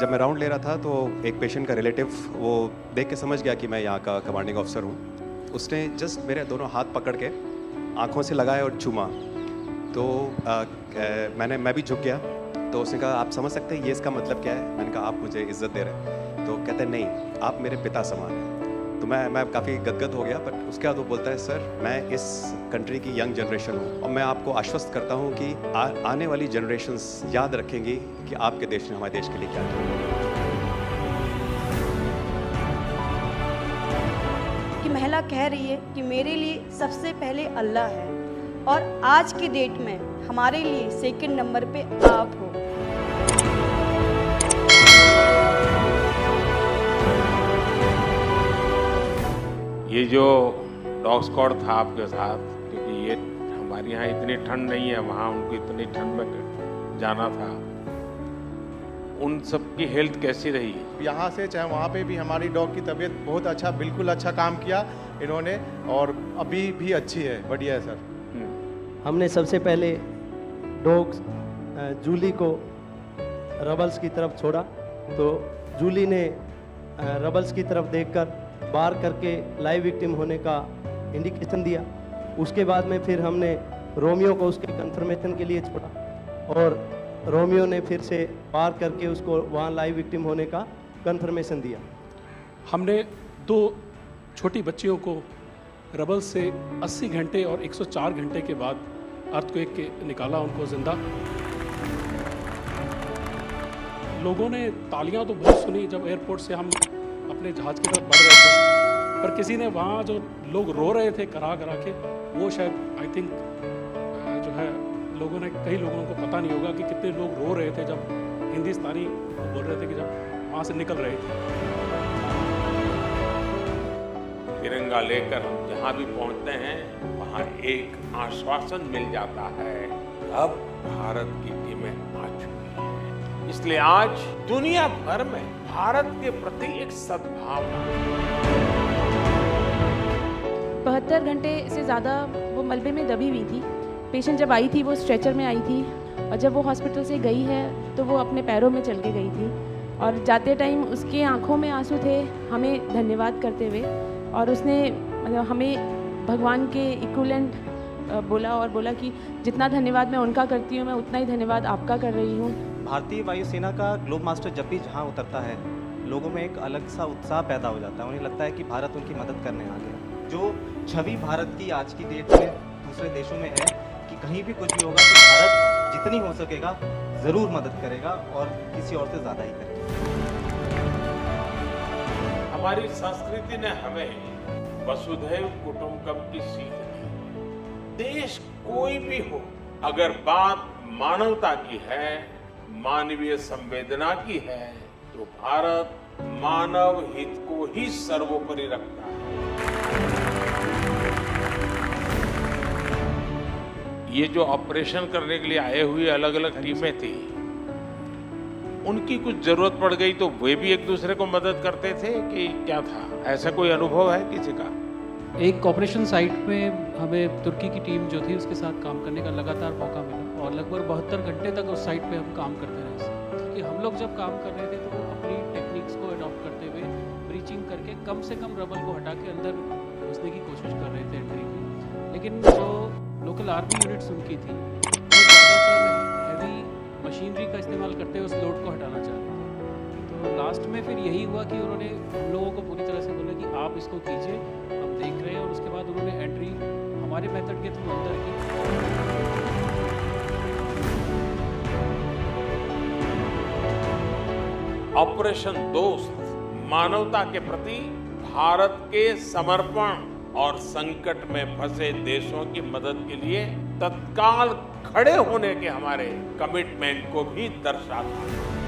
जब मैं राउंड ले रहा था तो एक पेशेंट का रिलेटिव वो देख के समझ गया कि मैं यहाँ का कमांडिंग ऑफिसर हूँ। उसने जस्ट मेरे दोनों हाथ पकड़ के आंखों से लगाया और चूमा। तो मैं भी झुक गया। तो उसने कहा आप समझ सकते हैं ये इसका मतलब क्या है? मैंने कहा आप मुझे इज्जत दे रहे हैं। तो कहते हैं नहीं, आप मेरे पिता समान हैं। तो मैं काफ़ी गदगद हो गया। पर उसके बाद वो बोलता है सर मैं इस कंट्री की यंग जनरेशन हूँ और मैं आपको आश्वस्त करता हूँ कि आने वाली जनरेशन्स याद रखेंगी कि आपके देश ने हमारे देश के लिए क्या किया। कि महिला कह रही है कि मेरे लिए सबसे पहले अल्लाह है और आज की डेट में हमारे लिए सेकंड नंबर पे आप हो। ये जो डॉग स्क्वाड था आपके साथ, क्योंकि ये हमारे यहाँ इतनी ठंड नहीं है, वहाँ उनको इतनी ठंड में जाना था, उन सब की हेल्थ कैसी रही? यहाँ से चाहे वहाँ पे भी हमारी डॉग की तबीयत बहुत अच्छा, बिल्कुल अच्छा काम किया इन्होंने और अभी भी अच्छी है, बढ़िया है सर। हमने सबसे पहले डॉग जूली को रबल्स की तरफ छोड़ा तो जूली ने रबल्स की तरफ देखकर बार करके लाइव विक्टिम होने का इंडिकेशन दिया। उसके बाद में फिर हमने रोमियो को उसके कंफर्मेशन के लिए छोड़ा और रोमियो ने फिर से बार करके उसको वहाँ लाइव विक्टिम होने का कंफर्मेशन दिया। हमने 2 छोटी बच्चियों को रबल से 80 घंटे और 104 घंटे के बाद अर्थक्वेक के निकाला उनको जिंदा। लोगों ने तालियां तो बहुत सुनी जब एयरपोर्ट से हम अपने जहाज़ की तरफ बढ़ रहे थे, पर किसी ने वहाँ जो लोग रो रहे थे करा करा के, वो शायद आई थिंक जो है लोगों ने, कई लोगों को पता नहीं होगा कि कितने लोग रो रहे थे जब हिंदुस्तानी बोल रहे थे कि जब वहाँ से निकल रहे थे। तिरंगा लेकर हम जहाँ भी पहुँचते हैं वहाँ एक आश्वासन मिल जाता है, अब भारत की टीमें आ चुकी हैं। इसलिए आज दुनिया भर में भारत के प्रति एक सद्भावना। 72 घंटे से ज़्यादा वो मलबे में दबी हुई थी। पेशेंट जब आई थी वो स्ट्रेचर में आई थी और जब वो हॉस्पिटल से गई है तो वो अपने पैरों में चल के गई थी और जाते टाइम उसके आंखों में आंसू थे हमें धन्यवाद करते हुए, और उसने मतलब हमें भगवान के इक्विवेलेंट बोला और बोला कि जितना धन्यवाद मैं उनका करती हूँ मैं उतना ही धन्यवाद आपका कर रही हूँ। भारतीय वायुसेना का ग्लोब मास्टर जब भी जहाँ उतरता है लोगों में एक अलग सा उत्साह पैदा हो जाता है। उन्हें लगता है कि भारत उनकी मदद करने आ गया। जो छवि भारत की आज की डेट में दूसरे देशों में है कि कहीं भी कुछ भी होगा तो भारत जितनी हो सकेगा ज़रूर मदद करेगा और किसी और से ज़्यादा ही करेगा। हमारी संस्कृति ने हमें वसुधैव कुटुंबकम की सीख दी। देश कोई भी हो, अगर बात मानवता की है, मानवीय संवेदना की है, तो भारत मानव हित को ही सर्वोपरि रखता है। ये जो ऑपरेशन करने के लिए आए हुए अलग अलग टीमें थी, उनकी कुछ जरूरत पड़ गई तो वे भी एक दूसरे को मदद करते थे कि क्या था? ऐसा कोई अनुभव है किसी का? एक ऑपरेशन साइट में हमें तुर्की की टीम जो थी उसके साथ काम करने का लगातार मौका मिला और लगभग 72 घंटे तक उस साइट पे हम काम करते रहे। कि हम लोग जब काम कर रहे थे तो अपनी टेक्निक्स को अडॉप्ट करते हुए ब्रीचिंग करके कम से कम रबल को हटा के अंदर घुसने की कोशिश कर रहे थे एंट्री की। लेकिन जो लोकल आर्मी यूनिट्स उनकी थी वो ज़्यादातर हैवी मशीनरी का इस्तेमाल करते हुए उस लोड को हटाना चाह रहे थे। तो लास्ट में फिर यही हुआ कि उन्होंने हम लोगों को पूरी तरह से बोला कि आप इसको कीजिए, हम देख रहे हैं, और उसके बाद उन्होंने एंट्री हमारे मेथड के थ्रू अंदर की। ऑपरेशन दोस्त मानवता के प्रति भारत के समर्पण और संकट में फंसे देशों की मदद के लिए तत्काल खड़े होने के हमारे कमिटमेंट को भी दर्शाता है।